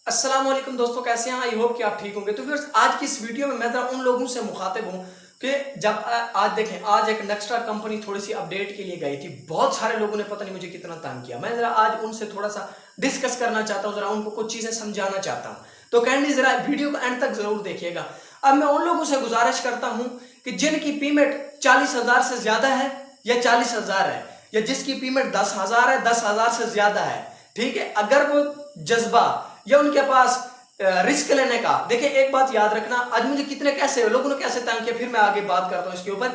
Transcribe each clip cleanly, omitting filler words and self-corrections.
अस्सलाम वालेकुम दोस्तों, कैसे हैं? आई होप कि आप ठीक होंगे। तो फिर आज की इस वीडियो में मैं जरा उन लोगों से मुखातिब हूँ कि जब आज देखें, आज एक नेक्स्ट्रा कंपनी थोड़ी सी अपडेट के लिए गई थी। बहुत सारे लोगों ने पता नहीं मुझे कितना तंग किया। मैं जरा आज उनसे थोड़ा सा डिस्कस करना चाहता हूँ, जरा उनको कुछ चीजें समझाना चाहता हूँ। तो कैंडी जरा वीडियो को एंड तक जरूर देखिएगा। अब मैं उन लोगों से गुजारिश करता हूँ कि जिनकी पेमेंट 40,000 से ज्यादा है या 40,000 है, या जिसकी पेमेंट 10,000 है, 10,000 से ज्यादा है, ठीक है, अगर वो जज्बा या उनके पास रिस्क लेने का, देखिए एक बात याद रखना, आज मुझे कितने कैसे लोगों ने कैसे तंग किया, फिर मैं आगे बात करता हूं इसके ऊपर।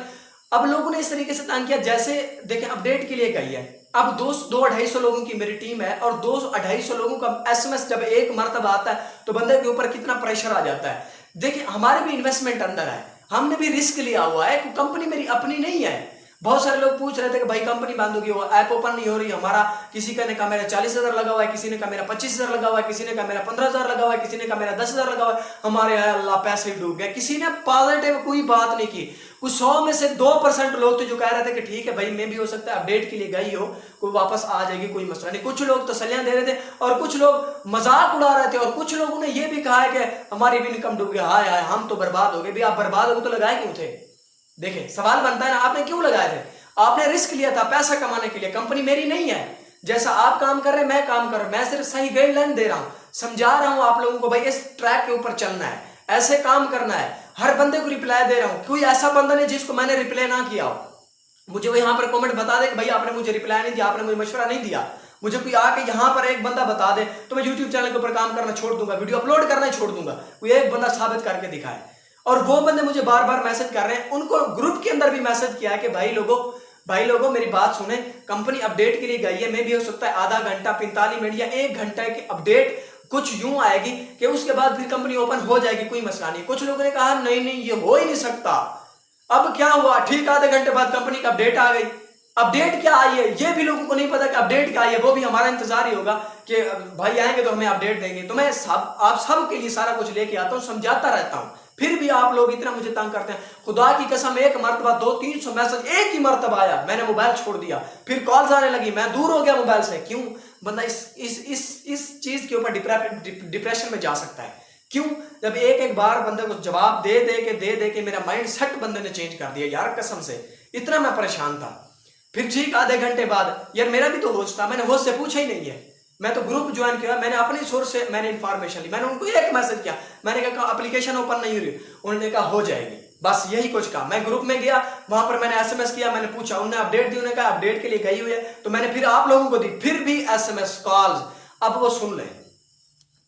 अब लोगों ने इस तरीके से तंग किया, जैसे देखें अपडेट के लिए गई है। अब 200-250 लोगों की मेरी टीम है और 200-250 लोगों का एसएमएस जब एक मर्तबा आता है तो बंदे के ऊपर कितना प्रेशर आ जाता है। देखिए हमारे भी इन्वेस्टमेंट अंदर है, हमने भी रिस्क लिया हुआ है, कंपनी मेरी अपनी नहीं है। बहुत सारे लोग पूछ रहे थे कि भाई कंपनी बंद होगी, ऐप ओपन नहीं हो रही हमारा। किसी का ने कहा मेरा 40,000 लगा हुआ है, किसी ने कहा मेरा 25,000 लगा हुआ है, किसी ने कहा मेरा 15,000 लगा हुआ है, किसी ने कहा मेरा 10,000 लगा हुआ है। हमारे अल्लाह पैसे डूब गए। किसी ने पॉजिटिव कोई बात नहीं की। कुछ 100 में से 2% लोग थे जो कह रहे थे कि ठीक है भाई, मैं भी हो सकता है अपडेट के लिए गई हो, कोई वापस आ जाएगी, कोई मसला नहीं। कुछ लोग तसल्लियां दे रहे थे और कुछ लोग मजाक उड़ा रहे थे, और कुछ लोगों ने यह भी कहा है कि हमारी भी इनकम डूब गया, हाय हाय हम तो बर्बाद हो गए। भाई आप बर्बाद हो गए तो लगाए क्यों थे? देखें सवाल बनता है ना, आपने क्यों लगाए थे? आपने रिस्क लिया था पैसा कमाने के लिए। कंपनी मेरी नहीं है, जैसा आप काम कर रहे हैं मैं काम कर रहा हूं। मैं सिर्फ सही गाइडलाइन दे रहा हूं, समझा रहा हूं आप लोगों को भाई इस ट्रैक के ऊपर चलना है, ऐसे काम करना है। हर बंदे को रिप्लाई दे रहा हूं, कोई ऐसा बंदा नहीं जिसको मैंने रिप्लाई ना किया हो। मुझे वो यहां पर कमेंट बता दे कि भाई आपने मुझे रिप्लाई नहीं दिया, आपने मुझे मशवरा नहीं दिया। मुझे कोई आके यहां पर एक बंदा बता दे तो मैं यूट्यूब चैनल के ऊपर काम करना छोड़ दूंगा, वीडियो अपलोड करना ही छोड़ दूंगा। कोई एक बंदा साबित करके दिखाए। और वो बंदे मुझे बार बार मैसेज कर रहे हैं, उनको ग्रुप के अंदर भी मैसेज किया है कि भाई लोगों मेरी बात सुने, कंपनी अपडेट के लिए गई है। मैं भी हो सकता है आधा घंटा, 45 मिनट या 1 घंटे की अपडेट कुछ यूं आएगी कि उसके बाद फिर कंपनी ओपन हो जाएगी, कोई मसला नहीं। कुछ लोगों ने कहा नहीं नहीं ये हो ही नहीं सकता। अब क्या हुआ, ठीक आधे घंटे बाद कंपनी का अपडेट आ गई। अपडेट क्या आई है ये भी लोगों को नहीं पता कि अपडेट क्या आई है। वो भी हमारा इंतजार ही होगा कि भाई आएंगे तो हमें अपडेट देंगे। तो मैं आप सब के लिए सारा कुछ लेके आता हूँ, समझाता रहता हूँ, फिर भी आप लोग इतना मुझे तंग करते हैं। खुदा की कसम, एक मरतबा 200-300 मैसेज एक ही मरतबा आया, मैंने मोबाइल छोड़ दिया, फिर कॉल्स आने लगी, मैं दूर हो गया मोबाइल से। क्यों? बंदा इस चीज के ऊपर डिप्रेशन में जा सकता है। क्यों? जब एक बार बंदे को जवाब दे के मेरा माइंड सेट बंदे ने चेंज कर दिया यार, कसम से इतना मैं परेशान था। फिर ठीक आधे घंटे बाद, यार मेरा भी तो होश था, मैंने होश से पूछा ही नहीं है। मैं तो ग्रुप ज्वाइन किया, मैंने अपनी सोर्स से मैंने इंफॉर्मेशन ली। मैंने उनको एक मैसेज किया, मैंने कहा एप्लीकेशन ओपन नहीं हो रही, उन्होंने कहा हो जाएगी, बस यही कुछ कहा। मैं ग्रुप में गया, वहां पर मैंने एसएमएस किया, मैंने पूछा, उन्होंने अपडेट दी, उन्होंने कहा अपडेट के लिए गई हुई है। तो मैंने फिर आप लोगों को दी, फिर भी एसएमएस कॉल्स। अब वो सुन लें,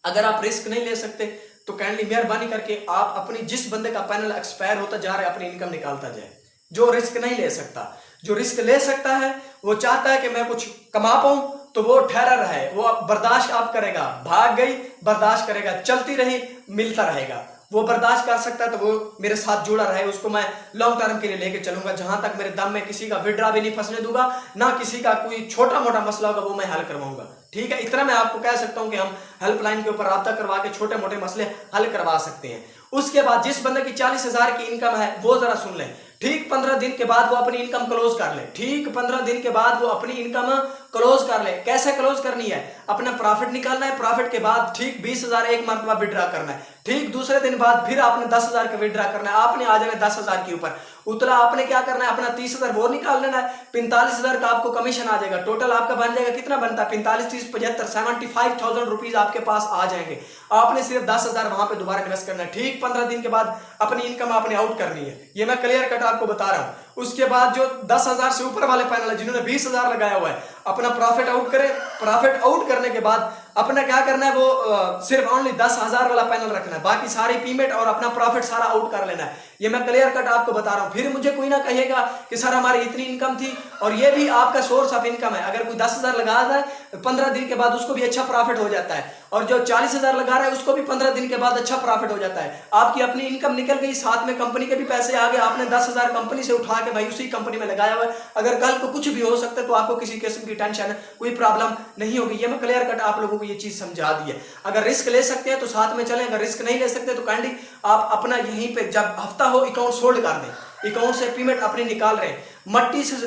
अगर आप रिस्क नहीं ले सकते तो काइंडली मेहरबानी करके आप अपनी, जिस बंदे का पैनल एक्सपायर होता जा रहा है, अपनी इनकम निकालता जाए। जो रिस्क नहीं ले सकता, जो रिस्क ले सकता है, वो चाहता है कि मैं कुछ कमा पाऊं, तो वो ठहरा रहे, वो बर्दाश्त आप करेगा। भाग गई बर्दाश्त करेगा, चलती रही मिलता रहेगा। वो बर्दाश्त कर सकता है तो वो मेरे साथ जुड़ा रहे, उसको मैं लॉन्ग टर्म के लिए लेके चलूंगा। जहां तक मेरे दम में किसी का विड्रा भी नहीं फंसने दूंगा, ना किसी का कोई छोटा मोटा मसला होगा वो मैं हल करवाऊंगा। ठीक है, इतना मैं आपको कह सकता हूं कि हम हेल्पलाइन के ऊपर राब्ता करवा के छोटे मोटे मसले हल करवा सकते हैं। उसके बाद जिस बंदे की 40,000 की इनकम है वो जरा सुन ले, ठीक 15 दिन के बाद वो अपनी इनकम क्लोज कर ले। ठीक 15 दिन के बाद वो अपनी इनकम क्लोज कर ले। कैसे क्लोज करनी है? अपना प्रॉफिट निकालना है, प्रॉफिट के बाद ठीक 20,000 एक मरतबा विड्रा करना है। ठीक दूसरे दिन बाद फिर आपने 10,000 का विड्रा करना है, आपने आ जाना 10,000 के ऊपर। उतला आपने क्या करना है, अपना 30,000 वो निकाल लेना है, 45,000 का आपको कमीशन आ जाएगा। टोटल आपका बन जाएगा, कितना बनता है? 45, 30, 75, 75,000 रुपीज आपके पास आ जाएंगे। आपने सिर्फ 10,000 वहां पे दोबारा इन्वेस्ट करना है। ठीक 15 दिन के बाद अपनी इनकम आपने आउट करनी है, ये मैं क्लियर कट आपको बता रहा हूं। उसके बाद जो 10,000 से ऊपर वाले पैनल है, जिन्होंने 20,000 लगाया हुआ है, अपना प्रॉफिट आउट करें। प्रॉफिट आउट करने के बाद अपना क्या करना है, वो सिर्फ ओनली 10,000 वाला पैनल रखना है, बाकी सारी पेमेंट और अपना प्रॉफिट सारा आउट कर लेना है। ये मैं क्लियर कट आपको बता रहा हूं। फिर मुझे कोई ना कहेगा कि सर हमारी इतनी इनकम थी, और ये भी आपका सोर्स ऑफ इनकम है। अगर कोई 10,000 लगा रहा है 15 दिन के बाद उसको भी अच्छा प्रॉफिट हो जाता है, और जो 40,000 लगा रहा है उसको भी 15 दिन के बाद अच्छा प्रॉफिट हो जाता है। आपकी अपनी इनकम निकल गई, साथ में कंपनी के भी पैसे आ गए। आपने 10,000 कंपनी से उठा के भाई उसी कंपनी में लगाया हुआ है। अगर कल को कुछ भी हो सकता है तो आपको किसी किस्म की टेंशन, कोई प्रॉब्लम नहीं होगी। ये मैं क्लियर कट आप लोगों को ये चीज समझा दी है। अगर रिस्क ले सकते हैं तो साथ में चलें, अगर रिस्क नहीं ले सकते तो काइंडली आप अपना यहीं पे जब हफ्ता हो अकाउंट होल्ड कर दें, अकाउंट से पेमेंट अपनी निकाल रहे हैं।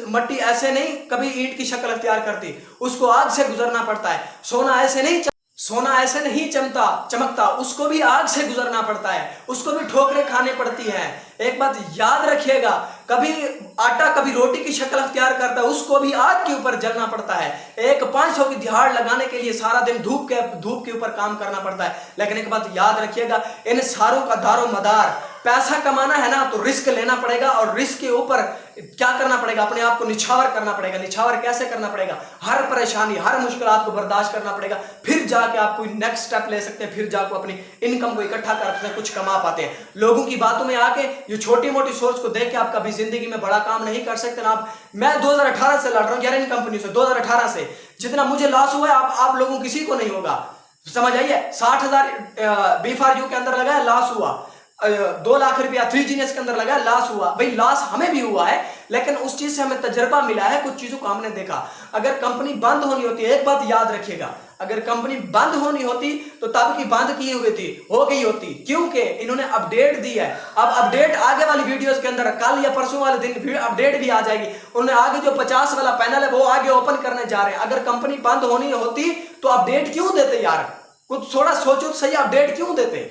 मट्टी ऐसे नहीं कभी ईंट की शक्ल अख्तियार करती, उसको आग से गुजरना पड़ता है। सोना ऐसे नहीं सोना ऐसे नहीं चमकता, उसको भी आग से गुजरना पड़ता है, उसको भी ठोकरें खाने पड़ती हैं। एक बात याद रखिएगा, कभी आटा कभी रोटी की शक्ल अख्तियार करता है, उसको भी आग के ऊपर जलना पड़ता है। एक 500 की दिहाड़ लगाने के लिए सारा दिन धूप के ऊपर काम करना पड़ता है। लेकिन एक बात याद रखिएगा, इन सारों का दारो मदार पैसा कमाना है ना, तो रिस्क लेना पड़ेगा, और रिस्क के ऊपर क्या करना पड़ेगा, अपने आप को निछावर करना पड़ेगा। निछावर कैसे करना पड़ेगा, हर परेशानी हर मुश्किलात को बर्दाश्त करना पड़ेगा, फिर जाके आप कोई नेक्स्ट स्टेप ले सकते हैं, फिर जाकर अपनी इनकम को इकट्ठा कर सकते हैं, कुछ कमा पाते हैं। लोगों की बातों में आके ये छोटी मोटी सोच को देख के आप कभी जिंदगी में बड़ा काम नहीं कर सकते ना। मैं 2018 से लड़ रहा हूँ यार इन कंपनी से, 2018 से जितना मुझे लॉस हुआ है आप लोगों किसी को नहीं होगा, समझ आइए। 60,000 B4U के अंदर लगा, लॉस हुआ। 2 लाख रुपया 3GNS के अंदर लगा, लॉस हुआ। भाई लॉस हमें भी हुआ है, लेकिन उस चीज से हमें तजर्बा मिला है, कुछ चीजों को हमने देखा। अगर कंपनी बंद होनी होती, एक बात याद रखिएगा, अगर कंपनी बंद होनी होती तो तब की बंद की हुई थी, हो गई होती, क्योंकि इन्होंने अपडेट दी है। अब अपडेट आगे वाली वीडियोस के अंदर कल या परसों वाले दिन अपडेट भी आ जाएगी। उन्होंने आगे जो 50 वाला पैनल है वो आगे ओपन करने जा रहे हैं। अगर कंपनी बंद होनी होती तो अपडेट क्यों देते यार, कुछ थोड़ा सोचो तो सही, अपडेट क्यों देते।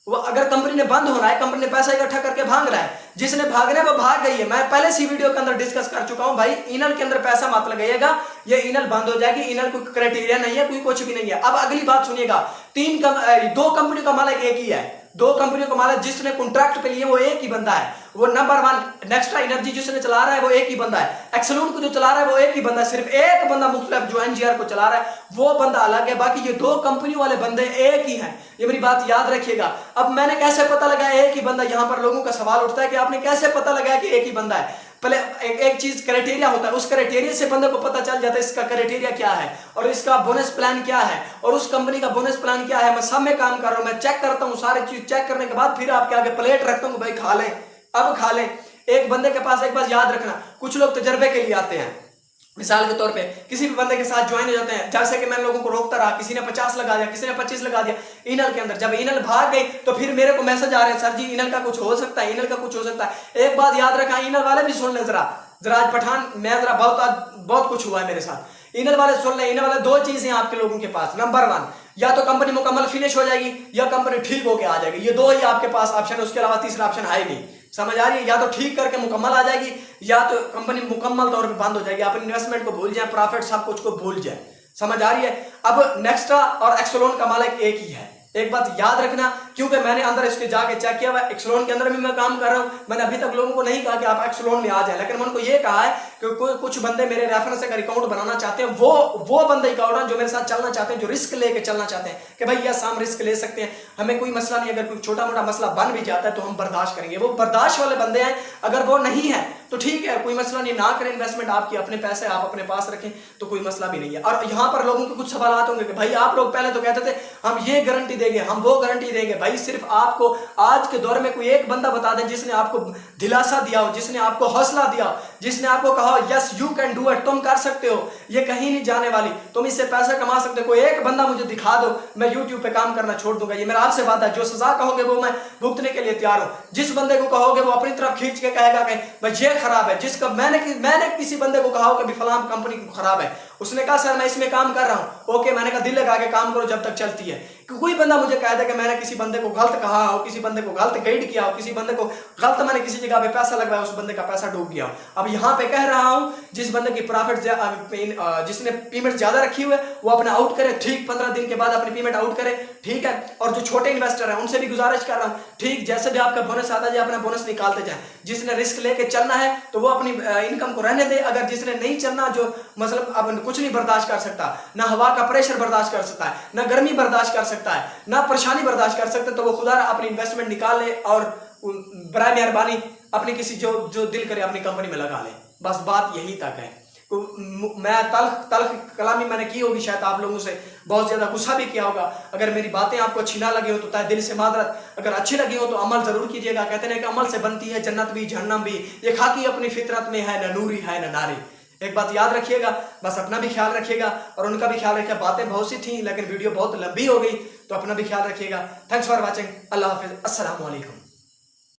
वो अगर कंपनी ने बंद होना है, कंपनी ने पैसा इकट्ठा करके भाग रहा है, जिसने भागना है वो भाग गई है। मैं पहले सी वीडियो के अंदर डिस्कस कर चुका हूं, भाई इनल के अंदर पैसा मत लगाइएगा, ये इनल बंद हो जाएगी, इनल कोई क्राइटेरिया नहीं है, कोई कुछ भी नहीं है। अब अगली बात सुनिएगा, 2 कंपनी का मालिक एक ही है, 2 कंपनियों का मालिक जिसने कॉन्ट्रैक्ट पे लिए वो एक ही बंदा है, वो नंबर 1 नेक्स्ट्रा एनर्जी जिसने चला रहा है वो एक ही बंदा है, एक्सलून को जो चला रहा है वो एक ही बंदा है। सिर्फ एक बंदा मुख्तलिफ जो NGR को चला रहा है वो बंदा अलग है, बाकी ये 2 कंपनियों वाले बंदे एक ही हैं। ये मेरी बात याद रखिएगा। अब मैंने कैसे पता लगाया एक ही बंदा, यहां पर लोगों का सवाल उठता है कि आपने कैसे पता लगाया कि एक ही बंदा है। पहले एक चीज क्राइटेरिया होता है, उस क्राइटेरिया से बंदे को पता चल जाता है इसका क्राइटेरिया क्या है और इसका बोनस प्लान क्या है और उस कंपनी का बोनस प्लान क्या है। मैं सब में काम कर रहा हूं, मैं चेक करता हूं, सारी चीज चेक करने के बाद फिर आपके आगे प्लेट रखता हूं, भाई खा लें, अब खा लें। एक बंदे के पास एक बात याद रखना, कुछ लोग तजर्बे के लिए आते हैं, मिसाल के तौर पे किसी भी बंदे के साथ ज्वाइन हो जाते हैं, जैसे कि मैं लोगों को रोकता रहा, किसी ने 50 लगा दिया, किसी ने 25 लगा दिया इनल के अंदर। जब इनल भाग गई तो फिर मेरे को मैसेज आ रहे हैं, सर जी इनल का कुछ हो सकता है, इनल का कुछ हो सकता है। एक बात याद रखा, इनल वाले भी सुन ले जरा आज पठान, मैं जरा बहुत कुछ हुआ है मेरे साथ। इनल वाले सुन ले, इनल वाले 2 चीजें आपके लोगों के पास, नंबर 1 या तो कंपनी मुकम्मल फिनिश हो जाएगी या कंपनी ठीक होके आ जाएगी, ये 2 ही आपके पास ऑप्शन, उसके अलावा तीसरा ऑप्शन है ही नहीं। समझ आ रही है, या तो ठीक करके मुकम्मल आ जाएगी या तो कंपनी मुकम्मल तौर पे बंद हो जाएगी, आप इन्वेस्टमेंट को भूल जाए, प्रॉफिट सब कुछ को भूल जाए। समझ आ रही है। अब नेक्स्ट्रा और एक्सलोन का मालिक एक ही है, एक बात याद रखना, क्योंकि मैंने अंदर इसके जाके चेक किया हुआ, एक्सलोन के अंदर भी मैं काम कर रहा हूं। मैंने अभी तक लोगों को नहीं कहा कि आप एक्सलोन में आ जाए, लेकिन मैंने उनको ये कहा है कि कुछ बंदे मेरे रेफरेंस से अगर अकाउंट बनाना चाहते हैं, वो बंदे अकाउंट जो मेरे साथ चलना चाहते हैं, जो रिस्क लेके चलना चाहते हैं कि भाई यस हम रिस्क ले सकते हैं, हमें कोई मसला नहीं, अगर कोई छोटा मोटा मसला बन भी जाता है तो हम बर्दाश्त करेंगे। वो बर्दाश्त वाले बंदे हैं। अगर वो नहीं है तो ठीक है, कोई मसला नहीं, ना करें इन्वेस्टमेंट, आपकी अपने पैसे आप अपने पास रखें तो कोई मसला भी नहीं है। और यहाँ पर लोगों के कुछ सवाल होंगे कि भाई आप लोग पहले तो कहते थे हम ये गारंटी देंगे, हम वो गारंटी देंगे। भाई सिर्फ आपको आज के दौर में कोई एक बंदा बता दें जिसने आपको दिलासा दिया हो, जिसने आपको हौसला दिया हो, जिसने आपको कहा हो yes you can do it, तुम कर सकते हो, ये कहीं नहीं जाने वाली, तुम इससे पैसा कमा सकते हो। कोई एक बंदा मुझे दिखा दो, मैं यूट्यूब पे काम करना छोड़ दूंगा। ये मेरा आपसे वादा है, जो सजा कहोगे वो मैं भुगतने के लिए तैयार हूं। जिस बंदे को कहोगे वो अपनी तरफ खींच के कहेगा कि भाई ये खराब है, जिसका मैंने किसी बंदे को कहा हो कि फलां कंपनी खराब है, उसने कहा सर मैं इसमें काम कर रहा हूं, ओके, मैंने कहा दिल लगा के काम करो जब तक चलती है। कोई बंदा मुझे कह दे कि मैंने किसी बंदे को गलत कहा हो, किसी बंदे को गलत गाइड किया हो, किसी बंदे को गलत मैंने किसी जगह पे पैसा लगवाया, उस बंदे का पैसा डूब गया हो। अब यहाँ पे कह रहा हूं जिस बंदे की प्रॉफिट जिसने पेमेंट ज्यादा रखी हुई है वो अपना आउट करे, ठीक 15 दिन के बाद अपनी पेमेंट आउट करे, ठीक है। और जो छोटे इन्वेस्टर है उनसे भी गुजारिश कर रहा हूं, ठीक जैसे भी आपका बोनस आता जाए अपना बोनस निकालते जाए। जिसने रिस्क लेके चलना है तो वो अपनी इनकम को रहने दे, अगर जिसने नहीं चलना, जो मतलब अब कुछ नहीं बर्दाश्त कर सकता, ना हवा का प्रेशर बर्दाश्त कर सकता है, ना गर्मी बर्दाश्त कर सकता है, ना परेशानी बर्दाश्त कर सकते, तो वो खुदा अपनी इन्वेस्टमेंट निकाल ले और बराए मेहरबानी अपनी किसी जो दिल करे अपनी कंपनी में लगा ले। बस बात यही तक है। मैं तल्ख कलामी मैंने की होगी, शायद आप लोगों से बहुत ज्यादा गुस्सा भी किया होगा। अगर मेरी बातें आपको अच्छी ना लगी हो तो तहे दिल से मादरत, अगर अच्छी लगी हो तो अमल जरूर कीजिएगा। कहते हैं कि अमल से बनती है जन्नत भी जहन्नम भी, ये खाकी अपनी फितरत में है, न नूरी है न नारी। एक बात याद रखिएगा, बस अपना भी ख्याल रखिएगा और उनका भी ख्याल रखिएगा। बातें बहुत सी थी लेकिन वीडियो बहुत लंबी हो गई, तो अपना भी ख्याल रखिएगा। Thanks for watching. अल्लाह हाफिज। अस्सलाम वालेकुम।